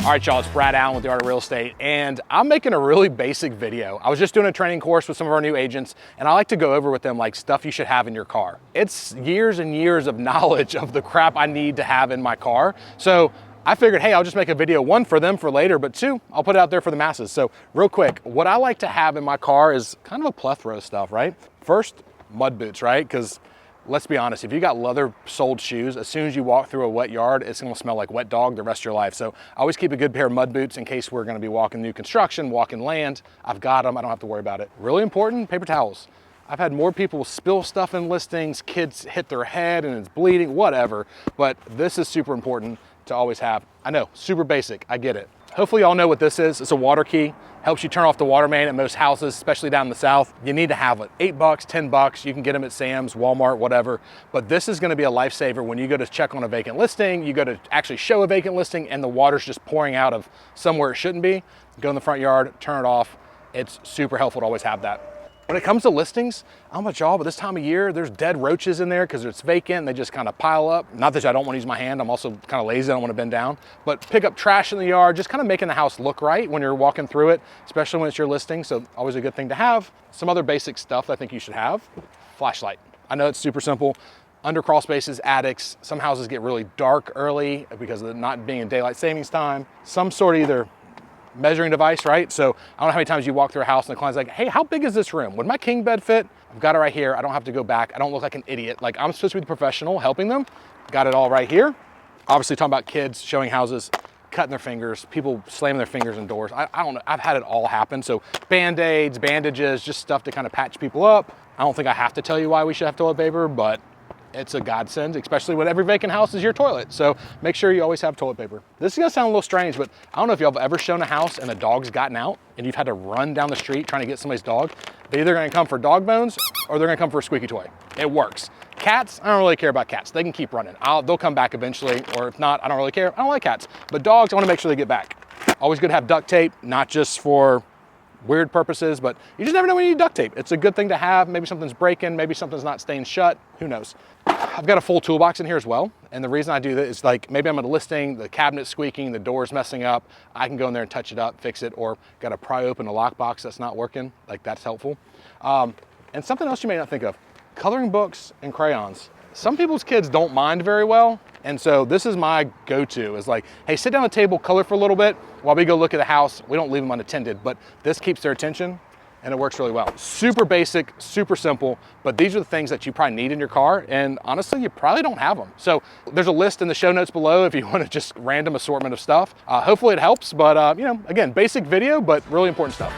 All right, y'all, it's Brad Allen with the Art of Real Estate, and I'm making a really basic video. I was just doing a training course with some of our new agents, and I like to go over with them like stuff you should have in your car. It's years and years of knowledge of the crap I need to have in my car. So I figured, hey, I'll just make a video, one for them for later, but two, I'll put it out there for the masses. So real quick, what I like to have in my car is kind of a plethora of stuff, right? First, mud boots, right? Because let's be honest, if you got leather soled shoes, as soon as you walk through a wet yard, it's gonna smell like wet dog the rest of your life. So I always keep a good pair of mud boots in case we're gonna be walking new construction, walking land. I've got them, I don't have to worry about it. Really important, paper towels. I've had more people spill stuff in listings, kids hit their head and it's bleeding, whatever, but this is super important to always have. I know, super basic, I get it. Hopefully y'all know what this is. It's a water key. Helps you turn off the water main at most houses, especially down in the South. You need to have it. $8, $10, you can get them at Sam's, Walmart, whatever. But this is gonna be a lifesaver when you go to check on a vacant listing, you go to actually show a vacant listing and the water's just pouring out of somewhere it shouldn't be. Go in the front yard, turn it off. It's super helpful to always have that. When it comes to listings, I don't know about y'all, but this time of year, there's dead roaches in there because it's vacant and they just kind of pile up. Not that I don't want to use my hand, I'm also kind of lazy, I don't want to bend down. But pick up trash in the yard, just kind of making the house look right when you're walking through it, especially when it's your listing, so always a good thing to have. Some other basic stuff I think you should have. Flashlight. I know it's super simple. Under crawl spaces, attics, some houses get really dark early because of it not being in daylight savings time. Some sort of either measuring device, right? So I don't know how many times you walk through a house and the client's like, hey, how big is this room? Would my king bed fit? I've got it right here. I don't have to go back. I don't look like an idiot. Like I'm supposed to be the professional helping them. Got it all right here. Obviously talking about kids showing houses, cutting their fingers, people slamming their fingers in doors. I don't know, I've had it all happen. So Band-Aids, bandages, just stuff to kind of patch people up. I don't think I have to tell you why we should have toilet paper, but it's a godsend, especially when every vacant house is your toilet. So make sure you always have toilet paper. This is gonna sound a little strange, but I don't know if y'all have ever shown a house and a dog's gotten out and you've had to run down the street trying to get somebody's dog. They're either gonna come for dog bones or they're gonna come for a squeaky toy. It works. Cats, I don't really care about cats. They can keep running. They'll come back eventually, or if not, I don't really care. I don't like cats. But dogs, I wanna make sure they get back. Always good to have duct tape, not just for weird purposes, but you just never know when you need duct tape. It's a good thing to have. Maybe something's breaking, maybe something's not staying shut, who knows. I've got a full toolbox in here as well. And the reason I do that is like, maybe I'm at a listing, the cabinet's squeaking, the door's messing up. I can go in there and touch it up, fix it, or got to pry open a lockbox that's not working. Like that's helpful. And something else you may not think of, coloring books and crayons. Some people's kids don't mind very well. And so this is my go-to is like, hey, sit down at the table, color for a little bit while we go look at the house. We don't leave them unattended, but this keeps their attention and it works really well. Super basic, super simple, but these are the things that you probably need in your car. And honestly, you probably don't have them. So there's a list in the show notes below if you want to just random assortment of stuff. Hopefully it helps, but you know, again, basic video, but really important stuff.